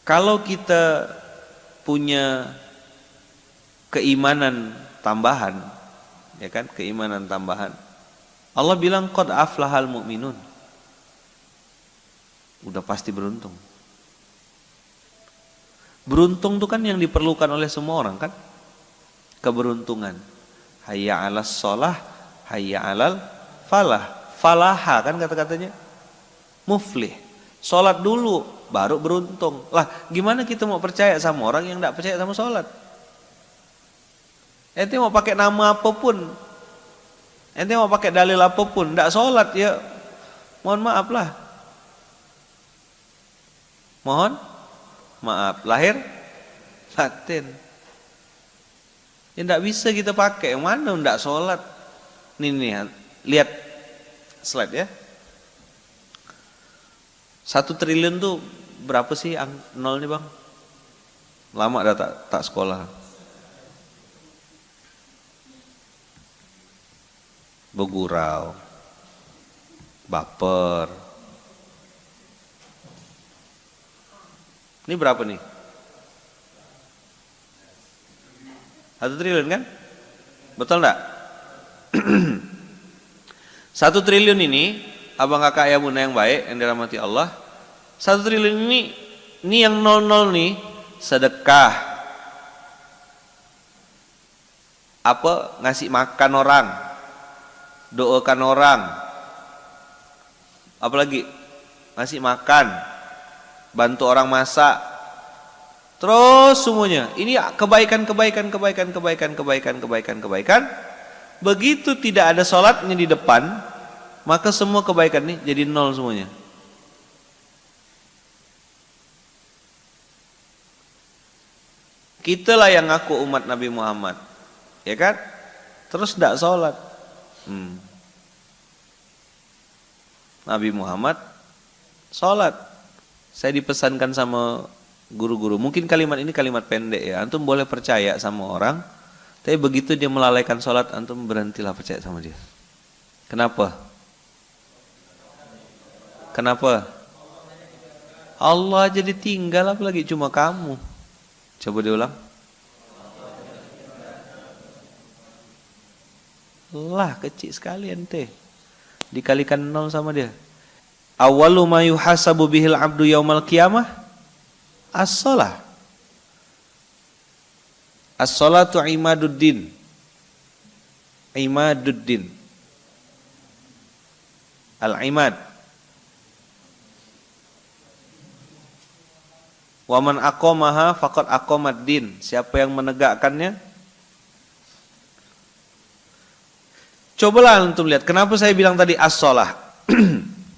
Kalau kita punya keimanan tambahan, ya kan, keimanan tambahan. Allah bilang qad aflahal mu'minun. Udah pasti beruntung. Beruntung itu kan yang diperlukan oleh semua orang kan? Keberuntungan. Hayya 'alas shalah, hayya 'alal falah. Falaha kan kata-katanya. Muflih. Salat dulu baru beruntung. Lah, gimana kita mau percaya sama orang yang enggak percaya sama salat? Ente mau pakai nama apapun, ente mau pakai dalil apapun, enggak salat ya mohon maaf lah. Mohon maaf, lahir batin. Ya enggak bisa kita pakai, yang mana enggak salat. Nih, lihat slide ya. 1 triliun tuh berapa sih nolnya bang? Lama dah tak sekolah. Begurau, baper. Ini berapa nih? 1 triliun kan? Betul enggak? 1 triliun ini, abang kakak ayah bunda yang baik, yang dirahmati Allah. 1 triliun ini yang 00 nih, sedekah. Apa? Ngasih makan orang. Doakan orang. Apalagi? Ngasih makan. Bantu orang masak. Terus semuanya. Ini kebaikan. Begitu tidak ada sholatnya di depan, maka semua kebaikan ini jadi 0 semuanya. Kitalah yang ngaku umat Nabi Muhammad, ya kan? Terus tidak sholat. Nabi Muhammad sholat. Saya dipesankan sama guru-guru. Mungkin kalimat ini kalimat pendek ya. Antum boleh percaya sama orang, tapi begitu dia melalaikan sholat, antum berhentilah percaya sama dia. Kenapa? Kenapa? Allah jadi tinggal, apalagi cuma kamu. Coba diulang. Lah kecil sekali ente. Dikalikan 0 sama dia. Awwalu ma yuhasabu bihil abdu yaumal qiyamah as-shalah. As-shalatu imaduddin. Imaduddin. Al-imad. Wa man aqamaha faqad aqamad-din. Siapa yang menegakkannya? Cobalah antum lihat, kenapa saya bilang tadi as-shalah?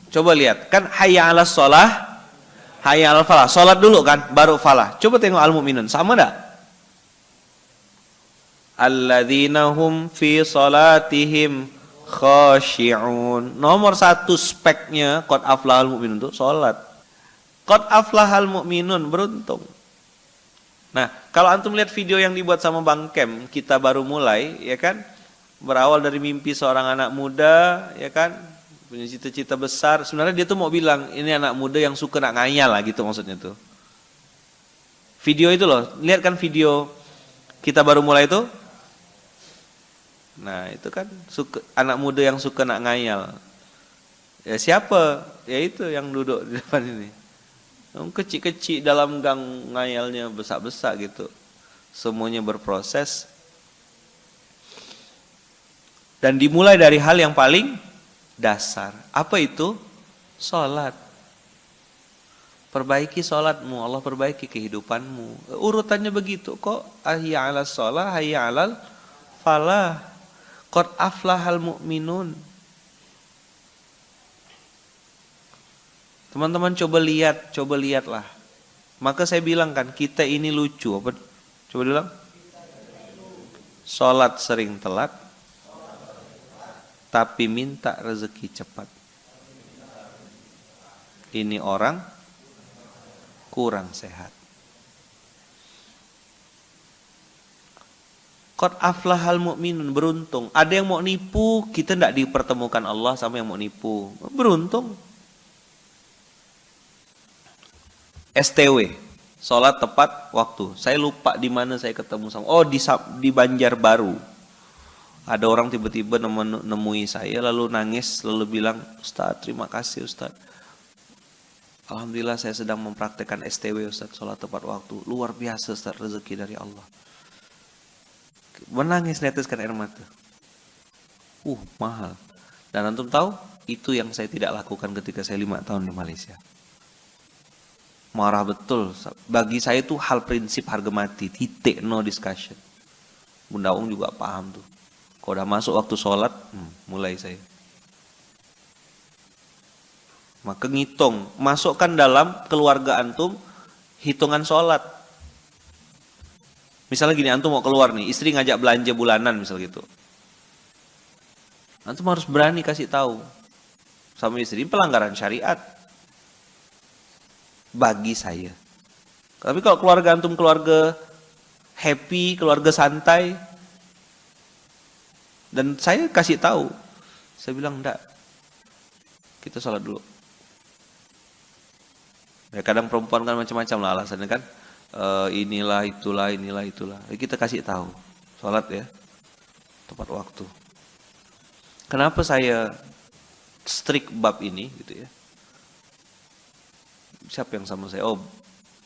Coba lihat, kan hayya 'alas shalah, hayya 'alal falah. Salat dulu kan, baru falah. Coba tengok al-mu'minun, sama enggak? Alladzina hum fi salatihim khashi'un. Nomor 1 speknya qad aflahal mu'minun itu salat. Qad aflahal mu'minun, beruntung. Nah, kalau antum lihat video yang dibuat sama Bang Kem, kita baru mulai, ya kan? Berawal dari mimpi seorang anak muda, ya kan? Punya cita-cita besar. Sebenarnya dia tuh mau bilang, ini anak muda yang suka nak ngayal lah, gitu maksudnya tuh. Video itu loh, lihat kan video kita baru mulai itu? Nah, itu kan anak muda yang suka nak ngayal. Ya siapa? Ya itu yang duduk di depan ini. Kecil-kecil dalam gang ngayalnya besar-besar gitu. Semuanya berproses. Dan dimulai dari hal yang paling dasar. Apa itu? Salat. Perbaiki salatmu, Allah perbaiki kehidupanmu. Urutannya begitu kok. Hayya 'alas shalah, hayya 'alal falah. Qad aflahal mu'minun. Teman-teman coba lihatlah. Maka saya bilang kan, kita ini lucu. Apa? Coba bilang. Salat sering telat, tapi minta rezeki cepat. Ini orang kurang sehat. Qad aflahal mu'minun, beruntung. Ada yang mau nipu, kita tidak dipertemukan Allah sama yang mau nipu. Beruntung. STW, sholat tepat waktu. Saya lupa di mana saya ketemu sama. Oh, di Banjarbaru. Ada orang tiba-tiba nemui saya lalu nangis lalu bilang, "Ustaz, terima kasih Ustaz. Alhamdulillah saya sedang mempraktekkan STW Ustaz, sholat tepat waktu. Luar biasa Ustaz, rezeki dari Allah." Menangis, neteskan air mata. Mahal. Dan antum tahu, itu yang saya tidak lakukan ketika saya 5 tahun di Malaysia. Marah betul. Bagi saya itu hal prinsip harga mati, titik, no discussion. Bunda Ung juga paham tuh. Kalau udah masuk waktu sholat, mulai saya. Maka ngitung, masukkan dalam keluarga antum hitungan sholat. Misalnya gini, antum mau keluar nih, istri ngajak belanja bulanan misal gitu. Antum harus berani kasih tahu sama istri, pelanggaran syariat bagi saya. Tapi kalau keluarga antum keluarga happy, keluarga santai, dan saya kasih tahu, saya bilang enggak, kita sholat dulu. Ya kadang perempuan kan macam-macam lah alasannya kan, inilah itulah. Kita kasih tahu, sholat ya tepat waktu. Kenapa saya strict bab ini gitu ya? Siapa yang sama saya? Oh,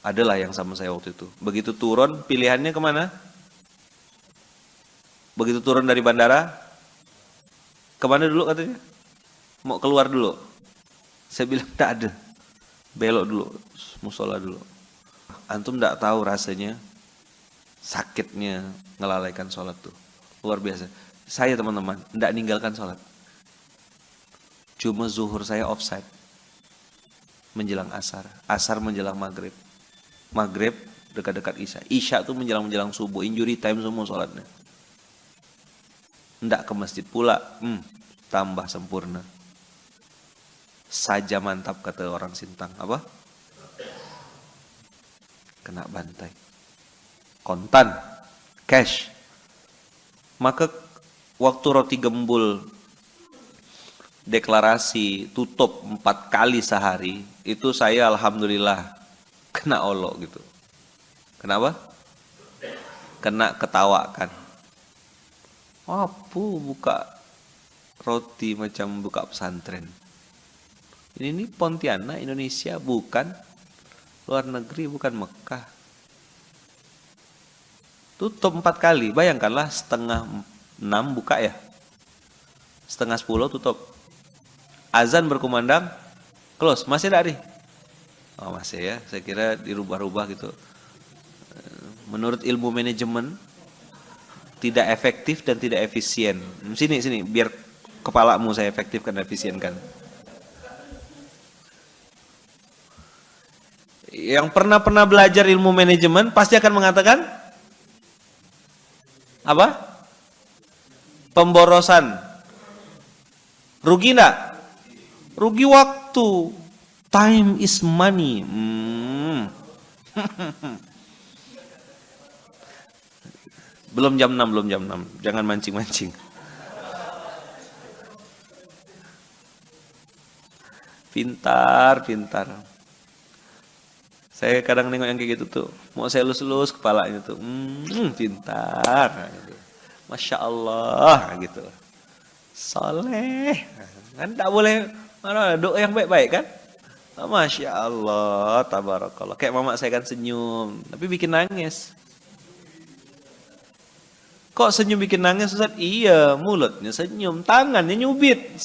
adalah yang sama saya waktu itu. Begitu turun, pilihannya kemana? Begitu turun dari bandara, kemana dulu katanya? Mau keluar dulu. Saya bilang tak ada, belok dulu, musola dulu. Antum tak tahu rasanya sakitnya ngelalaikan sholat tuh, luar biasa. Saya teman-teman, tidak ninggalkan sholat. Cuma zuhur saya offside. Menjelang asar. Asar menjelang maghrib. Maghrib dekat-dekat isya. Isya tuh menjelang subuh. Injury time semua sholatnya. Tidak ke masjid pula. Tambah sempurna. Saja mantap kata orang Sintang. Apa? Kena bantai. Kontan. Cash. Maka waktu roti gembul deklarasi tutup 4 kali sehari, itu saya alhamdulillah kena olok gitu. Kenapa? Kena ketawakan. Apa buka roti macam buka pesantren? Ini Pontianak, Indonesia, bukan luar negeri, bukan Mekah. Tutup 4 kali, bayangkanlah 5:30 buka ya, 9:30 tutup. Azan berkumandang, close. Masih ada nih? Oh masih ya, saya kira dirubah-rubah gitu. Menurut ilmu manajemen, tidak efektif dan tidak efisien. Sini, biar kepalamu saya efektifkan dan efisienkan. Yang pernah belajar ilmu manajemen pasti akan mengatakan apa? Pemborosan. Rugi enggak? Rugi waktu. Time is money. Belum jam 6. Jangan mancing-mancing. Pintar. Saya kadang nengok yang kayak gitu tuh, mau saya lus-lus kepalanya tuh, pintar, masya Allah gitu, soleh, kan tak boleh, mana doa yang baik-baik kan, masya Allah, tabarakallah, kayak mama saya kan senyum, tapi bikin nangis. Kok senyum bikin nangis Ustaz? Iya, mulutnya senyum, tangannya nyubit,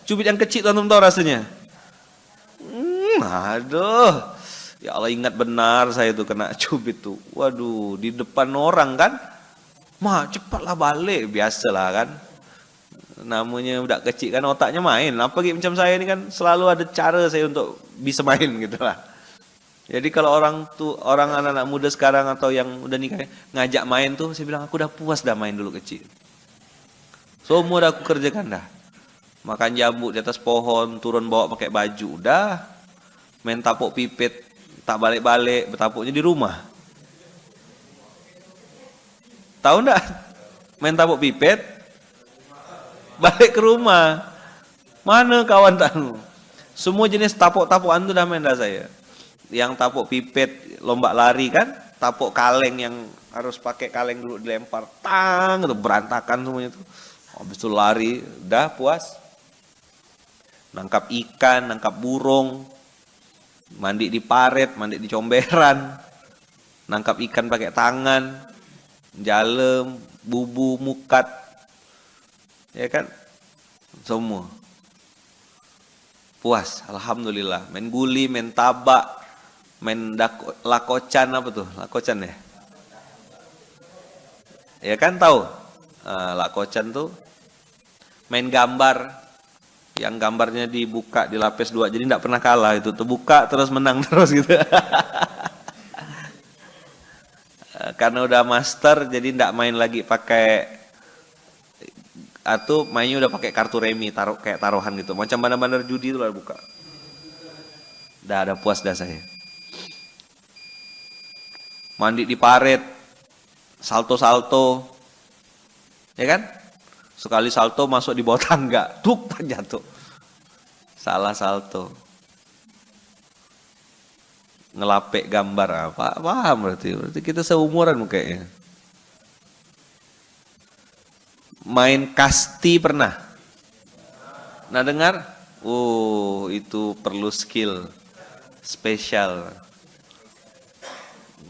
cubit yang kecil tuh, tahu rasanya. Aduh, ya Allah, ingat benar saya tuh kena cubit tuh. Waduh, di depan orang kan, cepatlah balik, biasalah kan. Namanya udah kecil kan, otaknya main. Apa gitu macam saya ini kan selalu ada cara saya untuk bisa main gitu lah. Jadi kalau orang anak-anak muda sekarang atau yang udah nikah ngajak main tuh, saya bilang aku udah puas dah main dulu kecil. Semua udah aku kerjakan dah. Makan jambu di atas pohon, turun bawa pakai baju, udah. Main tapuk pipit, tak balik-balik, bertapuknya di rumah. Tahu enggak? Main tapuk pipit, balik ke rumah. Mana kawan tahu? Semua jenis tapuk-tapukan itu dah main dah saya. yang tapuk pipet lomba lari kan, tapuk kaleng yang harus pakai kaleng dulu dilempar, tang itu berantakan semuanya tuh. Habis itu lari, udah puas. Nangkap ikan, nangkap burung, mandi di paret, mandi di comberan, nangkap ikan pakai tangan, jalem, bubu, mukat, ya kan, semua puas, alhamdulillah. Main guli, main tabak, main lakocan, apa tuh, lakocan ya, ya kan tahu, lakocan tuh, main gambar, yang gambarnya dibuka, dilapis dua, jadi tidak pernah kalah itu, terbuka terus menang terus gitu. Karena udah master, jadi tidak main lagi pakai, atau mainnya udah pakai kartu remi, taruh kayak taruhan gitu, macam bandar-bandar judi itu lah buka. Udah ada puas dah saya. Mandi di paret, salto-salto, ya kan? Sekali salto masuk di bawah tangga, tuk jatuh. Salah salto. Ngelapek gambar apa? Paham berarti kita seumuran kayaknya. Main kasti pernah? Nah dengar? Oh itu perlu skill spesial,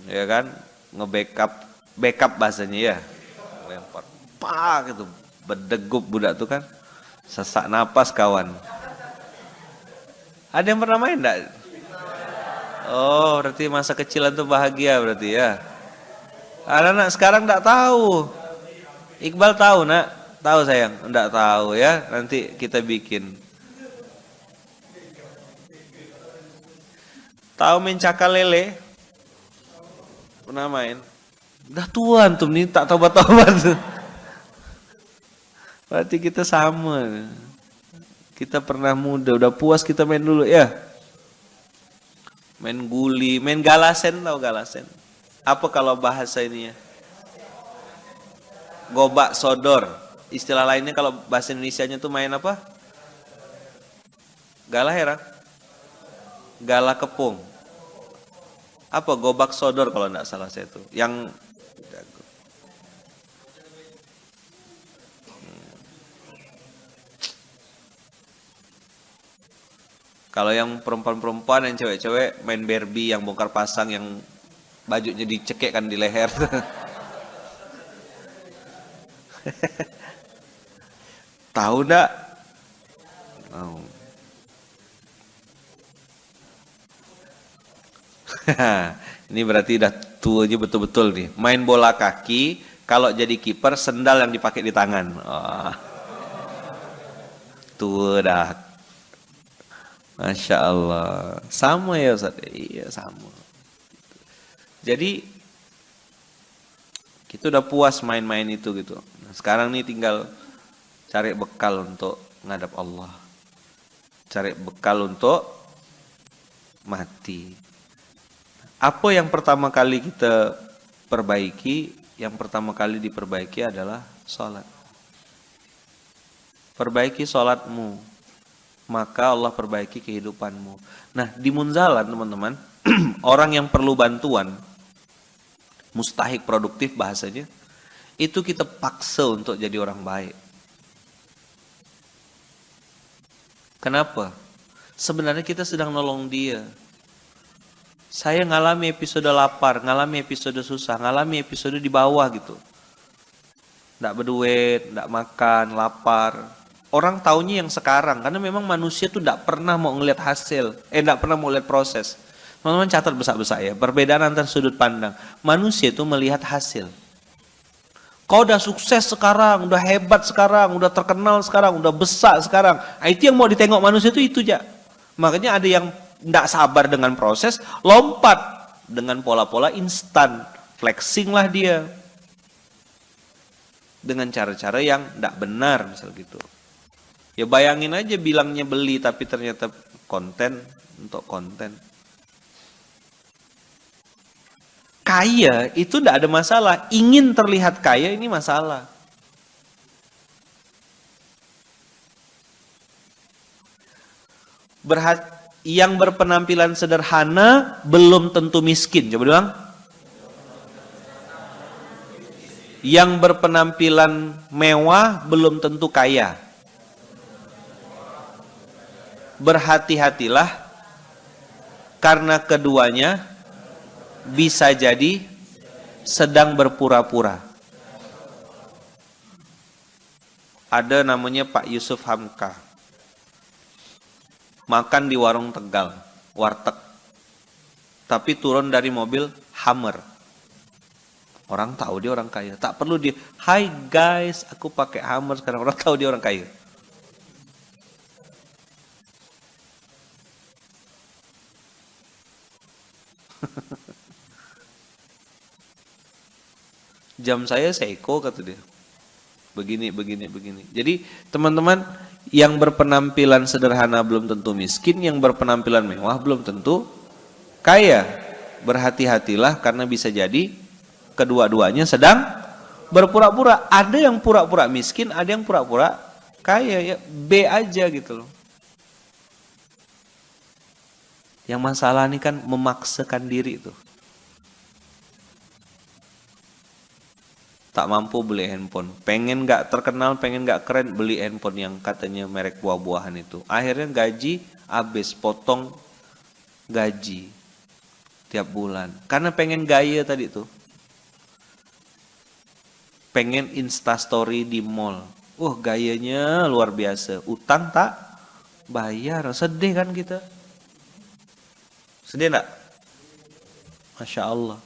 ya kan? Backup bahasanya ya. Lempar, pak gitu, berdegup budak tuh kan, sesak napas kawan. Ada yang pernah main enggak? Oh berarti masa kecilan tuh bahagia berarti ya. Anak-anak sekarang enggak tahu. Iqbal tahu nak? Tahu sayang? Enggak tahu ya, nanti kita bikin. Tahu main cakal lele? Pernah main? Udah tua tuh nih, tak tobat-tobat. Berarti kita sama. Kita pernah muda, udah puas kita main dulu ya. Main guli, main galasen, tahu galasen? Apa kalau bahasa ini ya? Gobak sodor. Istilah lainnya kalau bahasa Indonesianya tuh main apa? Galah herang. Galah kepung. Apa gobak sodor kalau enggak salah saya tuh. Yang kalau yang perempuan-perempuan, yang cewek-cewek main Barbie yang bongkar pasang, yang bajunya dicekek kan di leher. Tahu enggak? Oh. Ini berarti udah tuanya betul-betul nih. Main bola kaki, kalau jadi kiper sendal yang dipakai di tangan. Oh. Tuh dah. Masya Allah. Sama ya Ustaz? Iya sama. Jadi kita udah puas main-main itu gitu. Nah, sekarang nih tinggal cari bekal untuk ngadap Allah. Cari bekal untuk mati. Apa yang pertama kali kita perbaiki? Yang pertama kali diperbaiki adalah sholat. Perbaiki sholatmu, maka Allah perbaiki kehidupanmu. Nah di Munzalan teman-teman, orang yang perlu bantuan, mustahik produktif bahasanya, itu kita paksa untuk jadi orang baik. Kenapa? Sebenarnya kita sedang nolong dia. Saya ngalami episode lapar, ngalami episode susah, ngalami episode di bawah gitu. Nggak berduit, nggak makan, lapar. Orang taunya yang sekarang, karena memang manusia tuh nggak pernah mau ngelihat hasil, nggak pernah mau lihat proses. Teman-teman catat besar-besar ya, perbedaan antar sudut pandang. Manusia itu melihat hasil. Kau udah sukses sekarang, udah hebat sekarang, udah terkenal sekarang, udah besar sekarang. Nah, itu yang mau ditengok manusia itu aja. Makanya ada yang tidak sabar dengan proses, lompat dengan pola-pola instan, flexing lah dia dengan cara-cara yang tidak benar, misal gitu. Ya bayangin aja bilangnya beli tapi ternyata konten untuk konten. Kaya itu tidak ada masalah, ingin terlihat kaya ini masalah. yang berpenampilan sederhana belum tentu miskin. Coba bilang. Yang berpenampilan mewah belum tentu kaya. Berhati-hatilah karena keduanya bisa jadi sedang berpura-pura. Ada namanya Pak Yusuf Hamka. Makan di warung Tegal, warteg. Tapi turun dari mobil Hummer. Orang tahu dia orang kaya. Tak perlu dia, "Hai guys, aku pakai Hummer sekarang." Orang tahu dia orang kaya. Jam saya Seiko kata dia. Begini. Jadi teman-teman, yang berpenampilan sederhana belum tentu miskin, yang berpenampilan mewah belum tentu kaya. Berhati-hatilah karena bisa jadi kedua-duanya sedang berpura-pura. Ada yang pura-pura miskin, ada yang pura-pura kaya. Ya B aja gitu loh. Yang masalah ini kan memaksakan diri itu. Tak mampu beli handphone, pengen gak terkenal, pengen gak keren, beli handphone yang katanya merek buah-buahan itu. Akhirnya gaji habis, potong gaji tiap bulan. Karena pengen gaya tadi tuh. Pengen instastory di mall. Gayanya luar biasa. Utang tak bayar, sedih kan kita? Sedih enggak? Masya Allah.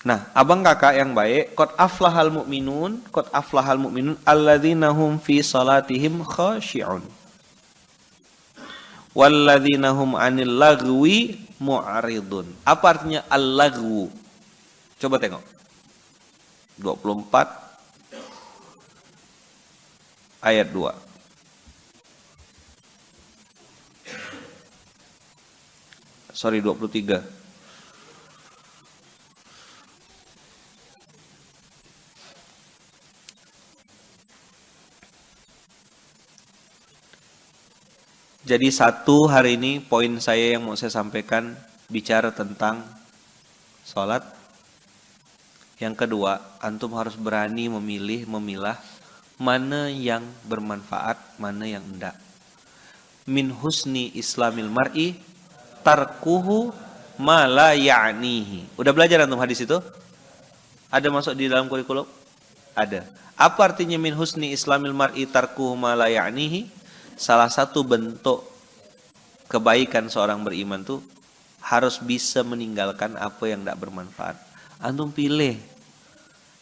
Nah, abang kakak yang baik, qad aflahal mu'minun alladzina hum fi salatihim khashi'un walladzina hum 'anil lagwi mu'ridun. Apa artinya al-lagwu? Coba tengok. 24 ayat 2. Sorry, 23. Jadi satu hari ini poin saya yang mau saya sampaikan bicara tentang sholat. Yang kedua, antum harus berani memilah mana yang bermanfaat, mana yang enggak. Min husni islamil mar'i tarkuhu ma la ya'nihi. Udah belajar antum hadis itu? Ada masuk di dalam kurikulum? Ada. Apa artinya min husni islamil mar'i tarkuhu ma la ya'nihi? Salah satu bentuk kebaikan seorang beriman tuh harus bisa meninggalkan apa yang tidak bermanfaat. Antum pilih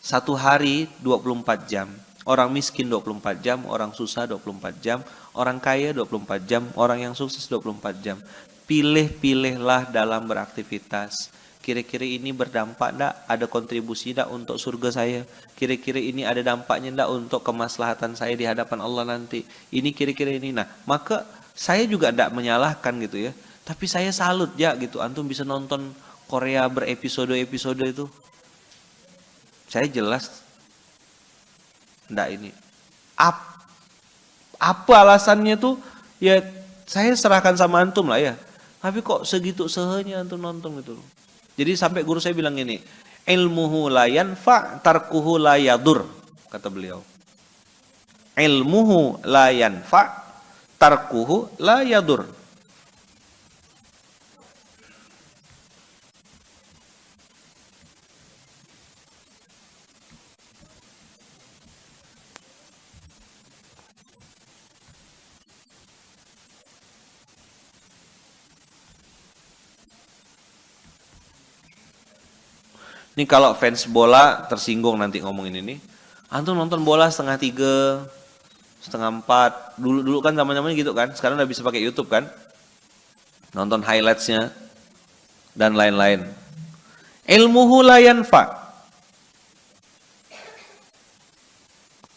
satu hari 24 jam. Orang miskin 24 jam, orang susah 24 jam, orang kaya 24 jam, orang yang sukses 24 jam. Pilih-pilihlah dalam beraktivitas. Kira-kira ini berdampak enggak? Ada kontribusi enggak untuk surga saya? Kira-kira ini ada dampaknya enggak untuk kemaslahatan saya di hadapan Allah nanti? Ini kira-kira ini. Nah, maka saya juga enggak menyalahkan gitu ya. Tapi saya salut ya gitu. Antum bisa nonton Korea berepisode-episode itu. Saya jelas enggak ini. Apa alasannya tuh? Ya saya serahkan sama antum lah ya. Tapi kok segitu sehenya antum nonton gitu loh. Jadi sampai guru saya bilang ini, ilmuhu la yanfa' tarkuhu la yadur, kata beliau. Ilmuhu la yanfa' tarkuhu la yadur. Ini kalau fans bola tersinggung nanti ngomongin ini. Antum nonton bola 2:30, 3:30. Dulu kan zaman-zamannya gitu kan. Sekarang udah bisa pakai YouTube kan. Nonton highlights-nya dan lain-lain. Ilmuhu la yanfa.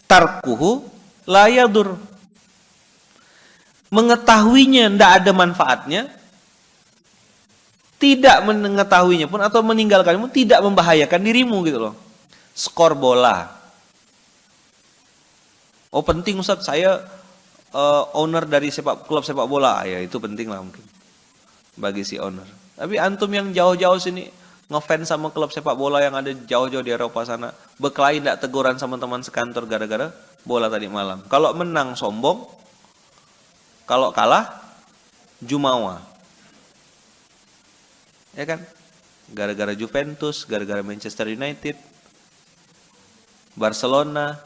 Tarkuhu la yadur. Mengetahuinya tidak ada manfaatnya. Tidak mengetahuinya pun atau meninggalkannya pun tidak membahayakan dirimu gitu loh. Skor bola. Oh penting Ustaz, saya owner dari klub sepak bola, ya itu penting lah mungkin bagi si owner. Tapi antum yang jauh-jauh sini ngefans sama klub sepak bola yang ada jauh-jauh di Eropa sana, berkelahi tidak teguran sama teman sekantor gara-gara bola tadi malam. Kalau menang sombong, kalau kalah jumawa. Ya kan? Gara-gara Juventus, gara-gara Manchester United, Barcelona,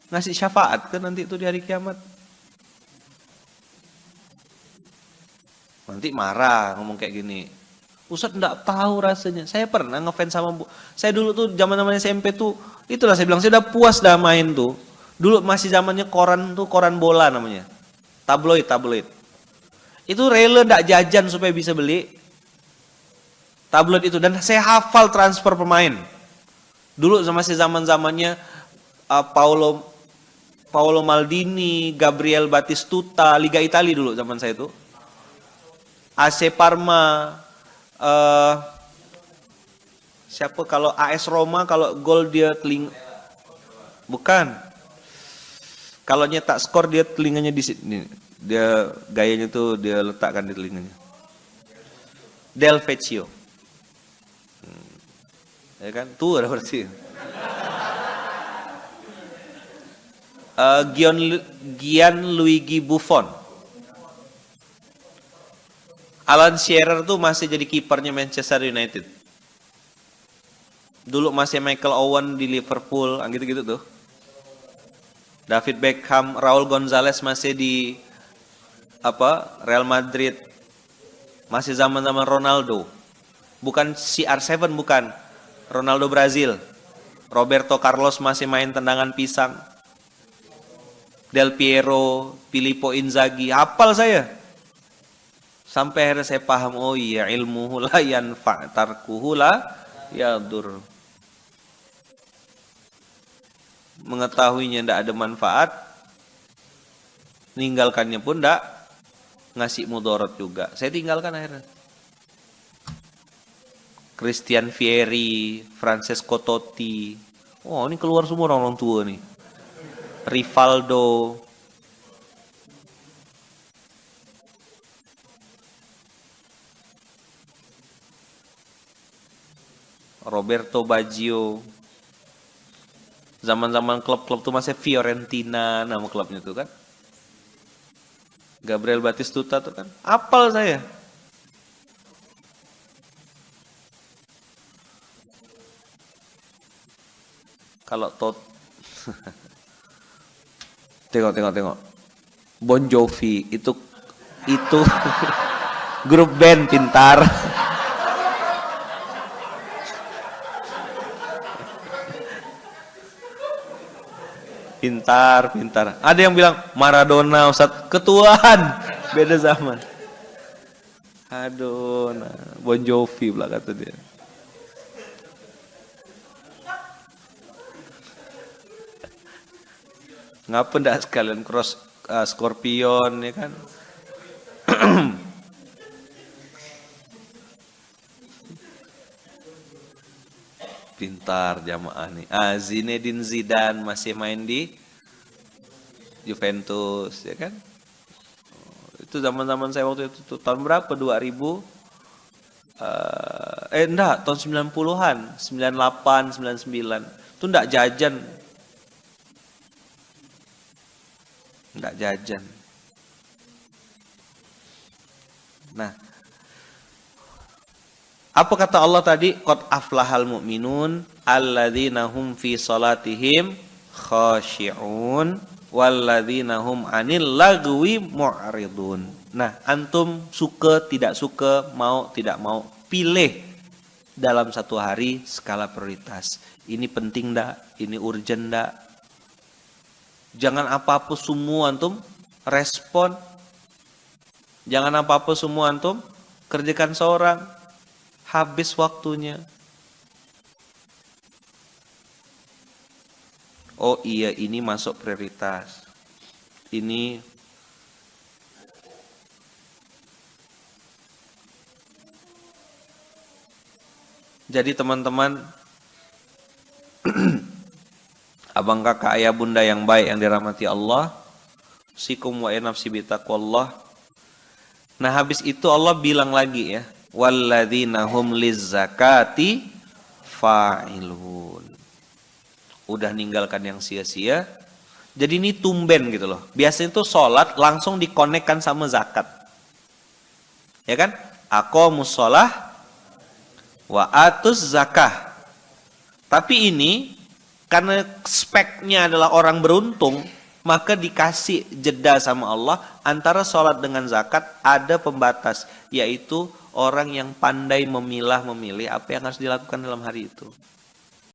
ngasih syafaat kan nanti itu di hari kiamat. Nanti marah ngomong kayak gini. Ustadz enggak tahu rasanya. Saya pernah ngefans sama saya dulu tuh zaman-zaman SMP tuh, itulah saya bilang saya udah puas dah main tuh. Dulu masih zamannya koran tuh, koran bola namanya. Tabloid. Itu rela enggak jajan supaya bisa beli tabloid itu, dan saya hafal transfer pemain. Dulu masih zaman-zamannya Paolo Maldini, Gabriel Batistuta, Liga Italia dulu zaman saya itu. AC Parma, siapa kalau AS Roma kalau gol dia bukan. Kalau nyetak skor dia telinganya di sini. Dia gayanya tuh dia letakkan di telinganya. Del Vecchio. Ya kan? Tuh ada berarti. Gianluigi Buffon. Alan Shearer tuh masih jadi kipernya Manchester United. Dulu masih Michael Owen di Liverpool, gitu-gitu tuh. David Beckham, Raul Gonzalez masih di Real Madrid. Masih zaman-zaman Ronaldo. Bukan CR7, bukan. Ronaldo Brazil. Roberto Carlos masih main tendangan pisang. Del Piero, Filippo Inzaghi, hafal saya. Sampai akhirnya saya paham, oh iya, ilmuhu la yanfa' tarkuhu la yadur. Mengetahuinya tidak ada manfaat, meninggalkannya pun tidak ngasih mudarat juga. Saya tinggalkan akhirnya. Christian Vieri, Francesco Totti. Oh, ini keluar semua orang tua nih. Rivaldo. Roberto Baggio. Zaman-zaman klub-klub tuh masih Fiorentina nama klubnya tuh kan. Gabriel Batistuta tuh kan. Apal saya. Kalau tengok. Bon Jovi itu grup band pintar. Pintar. Ada yang bilang Maradona, Ustadz, ketuaan. Beda zaman. Aduh, Bon Jovi pula kata dia. Ngapa ndak sekalian cross Scorpion ya kan? Pintar jamaah nih. Zinedine Zidane masih main di Juventus ya kan? Itu zaman-zaman saya waktu itu tuh, tahun berapa? 2000 tahun 90-an, 98, 99. Itu ndak jajan. Nah, apa kata Allah tadi? Qad aflahal mu'minun alladzina hum fi salatihim khashi'un walladzina hum 'anil lagwi mu'ridun. Nah, antum suka tidak suka, mau tidak mau, pilih dalam satu hari skala prioritas. Ini penting enggak? Ini urgent enggak? Jangan apa-apa semua antum respon. Jangan apa-apa semua antum kerjakan seorang. Habis waktunya. Oh iya, ini masuk prioritas. Ini jadi teman-teman, abang kakak ayah bunda yang baik yang dirahmati Allah, Sikum wa nafsi bitaqwallah. Nah, habis itu Allah bilang lagi ya, walladzina hum lizzakati fa'ilun. Udah ninggalkan yang sia-sia. Jadi ini tumben gitu loh. Biasanya itu sholat langsung dikonekkan sama zakat. Ya kan? Aqomus sholah wa atuz zakah. Tapi ini karena speknya adalah orang beruntung, maka dikasih jeda sama Allah antara sholat dengan zakat ada pembatas, yaitu orang yang pandai memilih apa yang harus dilakukan dalam hari itu.